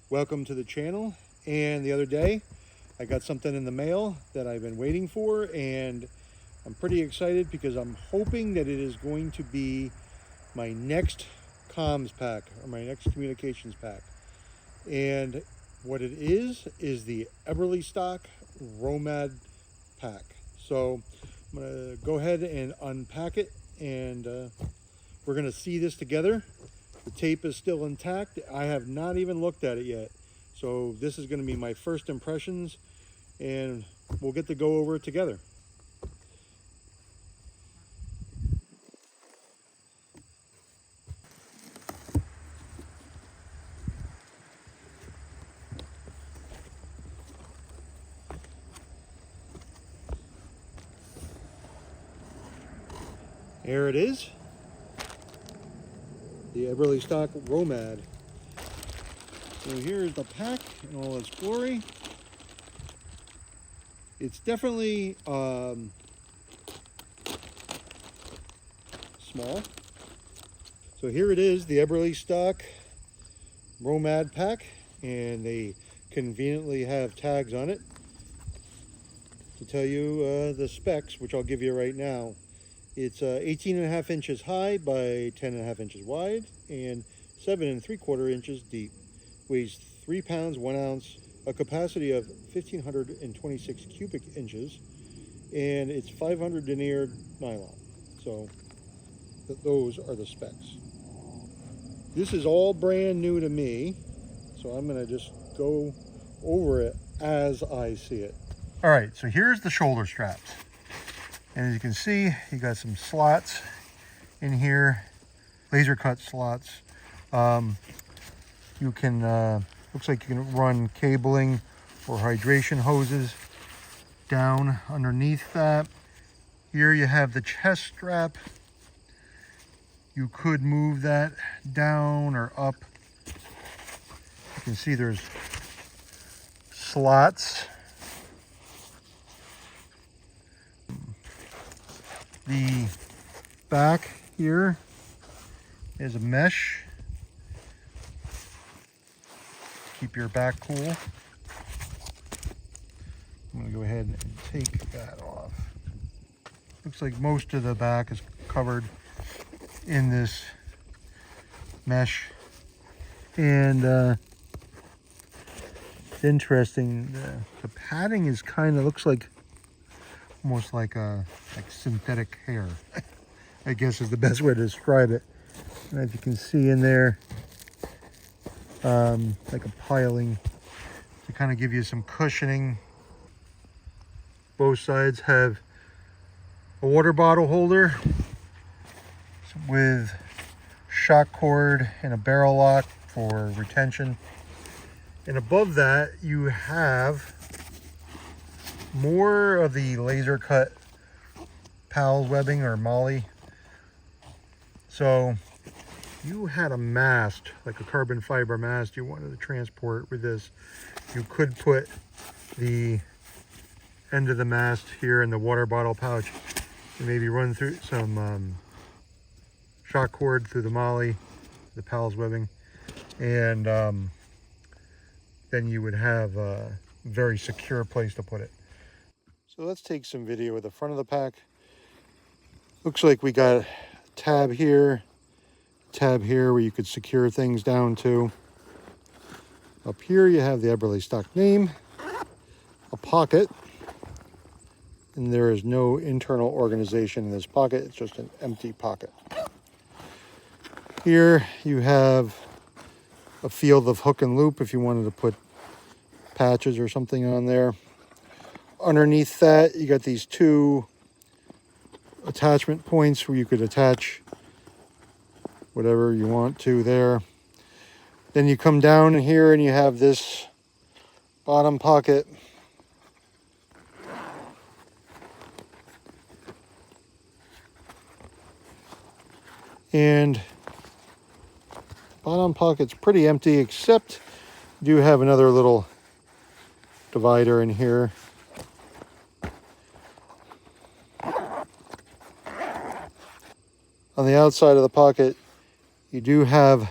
Welcome to the channel. And the other day I got something in the mail that I've been waiting for, and I'm pretty excited because I'm hoping that it is going to be my next comms pack or my next communications pack. And what it is the Eberlestock Romad pack. So I'm going to go ahead and unpack it, and we're going to see this together. The tape is still intact. I have not even looked at it yet. So this is going to be my first impressions, and we'll get to go over it together. There it is. The Eberlestock Romad. So here's the pack in all its glory. It's definitely small. So here it is, the Eberlestock Romad pack, and they conveniently have tags on it to tell you the specs, which I'll give you right now. It's 18.5 inches high by 10.5 inches wide and 7 3/4 inches deep. Weighs 3 pounds 1 ounce, a capacity of 1,526 cubic inches, and it's 500 denier nylon. So those are the specs. This is all brand new to me, so I'm going to just go over it as I see it. All right, so here's the shoulder straps. And as you can see, you got some slots in here, laser cut slots. You can, looks like you can run cabling or hydration hoses down underneath that. Here you have the chest strap. You could move that down or up. You can see there's slots. The back here is a mesh. Keep your back cool. I'm going to go ahead and take that off. Looks like most of the back is covered in this mesh. And it's interesting, the padding is kind of looks like almost like synthetic hair, I guess is the best way to describe it. And as you can see in there, like a piling to kind of give you some cushioning. Both sides have a water bottle holder with shock cord and a barrel lock for retention. And above that you have more of the laser cut PALS webbing or molly. So you had a mast, like a carbon fiber mast you wanted to transport with this, you could put the end of the mast here in the water bottle pouch and maybe run through some shock cord through the molly, the PALS webbing, and then you would have a very secure place to put it. So let's take some video of the front of the pack. Looks like we got a tab here where you could secure things down to. Up here you have the Eberlestock name, a pocket, and there is no internal organization in this pocket. It's just an empty pocket. Here you have a field of hook and loop if you wanted to put patches or something on there. Underneath that you got these two attachment points where you could attach whatever you want to there. Then you come down here and you have this bottom pocket. And bottom pocket's pretty empty, except you do have another little divider in here. On the outside of the pocket, you do have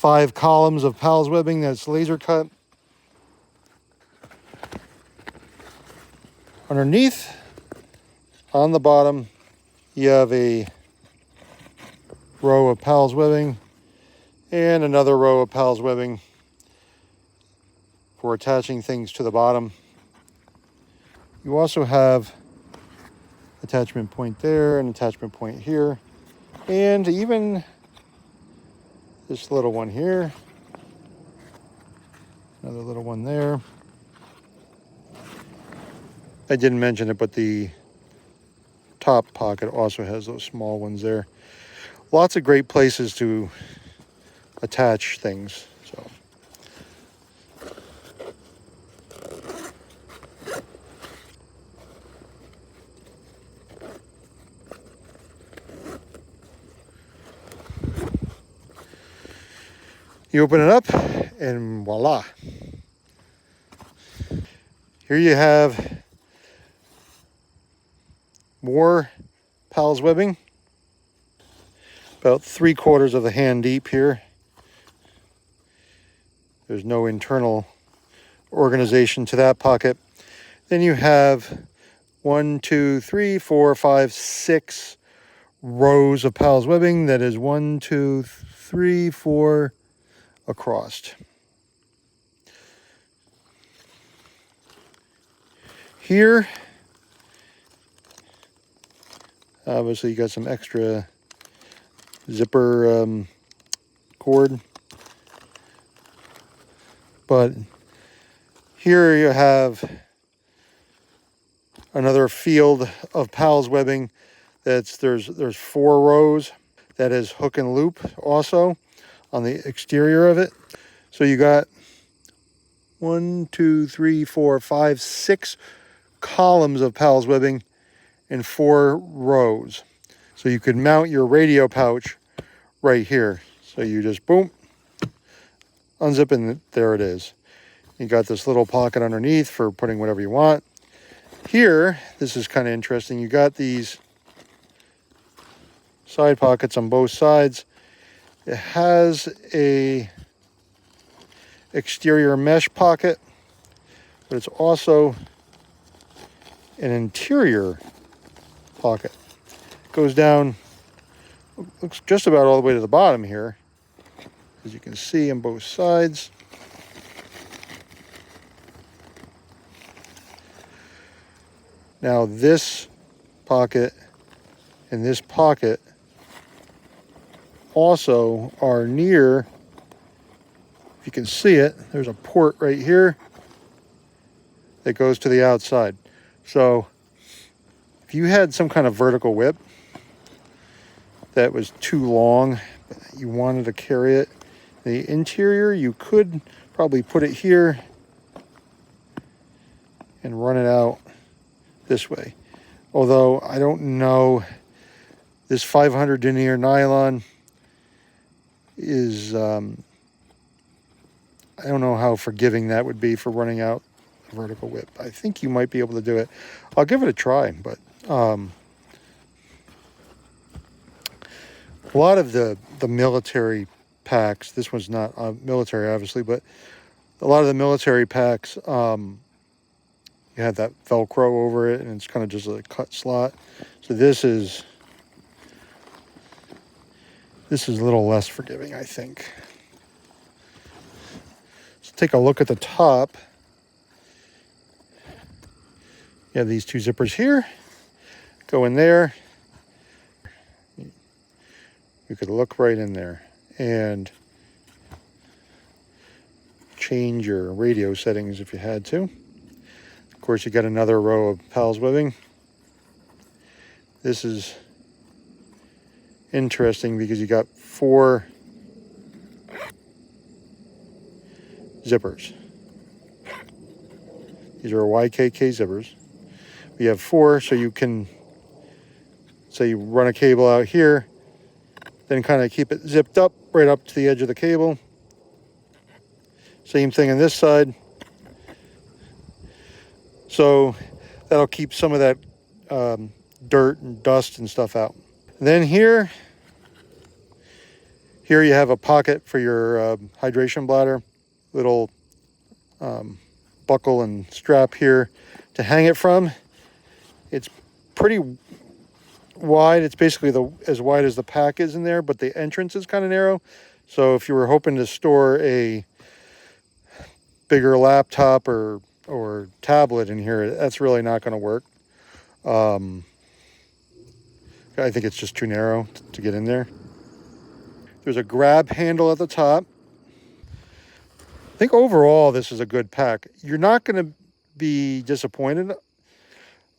5 columns of PALS webbing that's laser cut. Underneath, on the bottom, you have a row of PALS webbing and another row of PALS webbing for attaching things to the bottom. You also have attachment point there, an attachment point here, and even this little one here, another little one there. I didn't mention it, but the top pocket also has those small ones there. Lots of great places to attach things. So you open it up and voila. Here you have more PALS webbing, about 3/4 of a hand deep here. There's no internal organization to that pocket. Then you have 1, 2, 3, 4, 5, 6 rows of PALS webbing. That is 1, 2, 3, 4 across. Here, obviously you got some extra zipper cord, but here you have another field of PALS webbing. There's 4 rows. That is hook and loop also on the exterior of it. So you got 1, 2, 3, 4, 5, 6 columns of PALS webbing in 4 rows. So you could mount your radio pouch right here. So you just boom, unzip, and there it is. You got this little pocket underneath for putting whatever you want. Here, this is kind of interesting. You got these side pockets on both sides. It has a exterior mesh pocket, but it's also an interior pocket. Goes down, looks just about all the way to the bottom here, as you can see on both sides. Now this pocket and this pocket also are near, if you can see it, there's a port right here that goes to the outside. So if you had some kind of vertical whip that was too long, but you wanted to carry it in the interior, you could probably put it here and run it out this way. Although I don't know, this 500 denier nylon is, I don't know how forgiving that would be for running out a vertical whip. I think you might be able to do it. I'll give it a try, but a lot of the military packs, this one's not military obviously, but a lot of the military packs, you have that Velcro over it and it's kind of just a cut slot. So this is a little less forgiving, I think. Let's take a look at the top. You have these 2 zippers here. Go in there. You could look right in there and change your radio settings if you had to. Of course, you got another row of PALS webbing. This is interesting because you got 4 zippers. These are YKK zippers. We have 4, so you can, say you run a cable out here, then kind of keep it zipped up right up to the edge of the cable. Same thing on this side. So that'll keep some of that dirt and dust and stuff out. And then here Here you have a pocket for your hydration bladder, little buckle and strap here to hang it from. It's pretty wide. It's basically as wide as the pack is in there, but the entrance is kind of narrow. So if you were hoping to store a bigger laptop or tablet in here, that's really not going to work. I think it's just too narrow to get in there. There's a grab handle at the top. I think overall this is a good pack. You're not going to be disappointed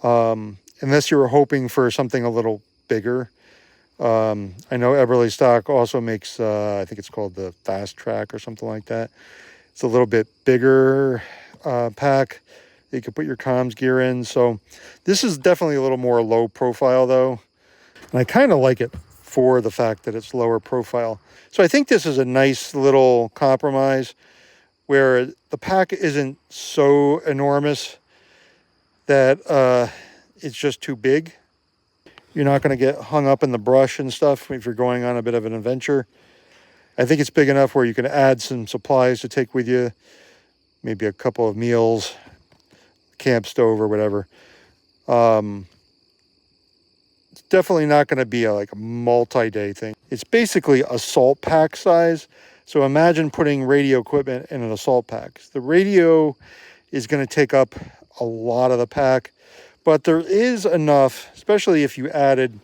unless you were hoping for something a little bigger. I know Eberlestock also makes, I think it's called the Fast Track or something like that. It's a little bit bigger pack. You could put your comms gear in. So this is definitely a little more low profile though. And I kind of like it for the fact that it's lower profile. So I think this is a nice little compromise where the pack isn't so enormous that it's just too big. You're not going to get hung up in the brush and stuff if you're going on a bit of an adventure. I think it's big enough where you can add some supplies to take with you, maybe a couple of meals, camp stove or whatever. It's definitely not going to be like a multi-day thing. It's basically assault pack size. So imagine putting radio equipment in an assault pack. The radio is going to take up a lot of the pack, but there is enough, especially if you added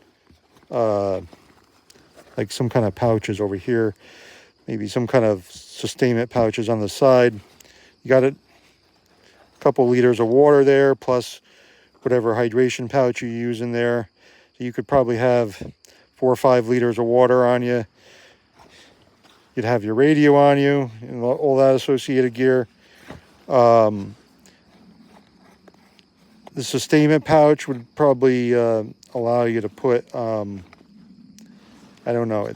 like some kind of pouches over here, maybe some kind of sustainment pouches on the side. You got a couple liters of water there, plus whatever hydration pouch you use in there. So you could probably have 4 or 5 liters of water on you. You'd have your radio on you and all that associated gear. The sustainment pouch would probably allow you to put, I don't know,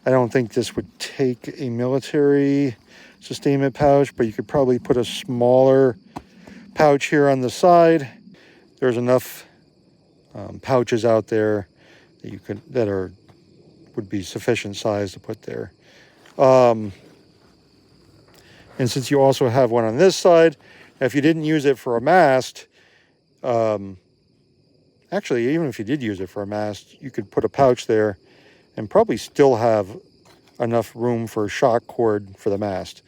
I don't think this would take a military sustainment pouch, but you could probably put a smaller pouch here on the side. There's enough pouches out there that would be sufficient size to put there. And since you also have one on this side, if you didn't use it for a mast, actually, even if you did use it for a mast, you could put a pouch there and probably still have enough room for a shock cord for the mast.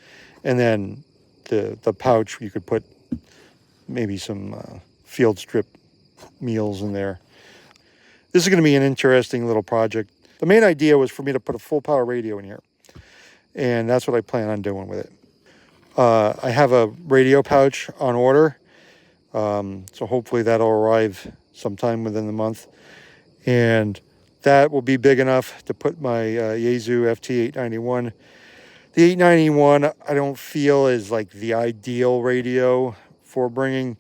And then the pouch, you could put maybe some field strip meals in there. This is going to be an interesting little project. The main idea was for me to put a full power radio in here, and that's what I plan on doing with it. I have a radio pouch on order, so hopefully that'll arrive sometime within the month, and that will be big enough to put my Yaesu FT891. The 891 I don't feel is like the ideal radio for bringing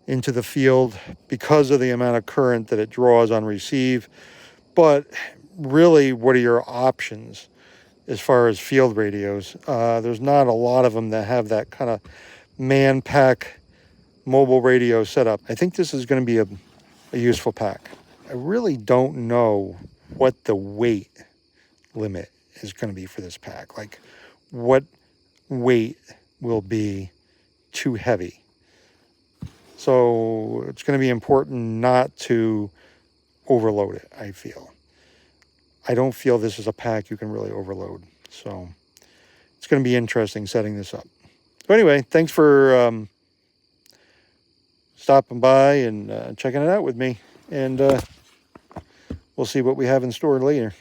into the field because of the amount of current that it draws on receive. But really, what are your options as far as field radios? There's not a lot of them that have that kind of man pack mobile radio setup. I think this is going to be a useful pack. I really don't know what the weight limit is going to be for this pack. Like, what weight will be too heavy? So it's going to be important not to overload it, I feel. I don't feel this is a pack you can really overload. So it's going to be interesting setting this up. So anyway, thanks for stopping by and checking it out with me. And we'll see what we have in store later.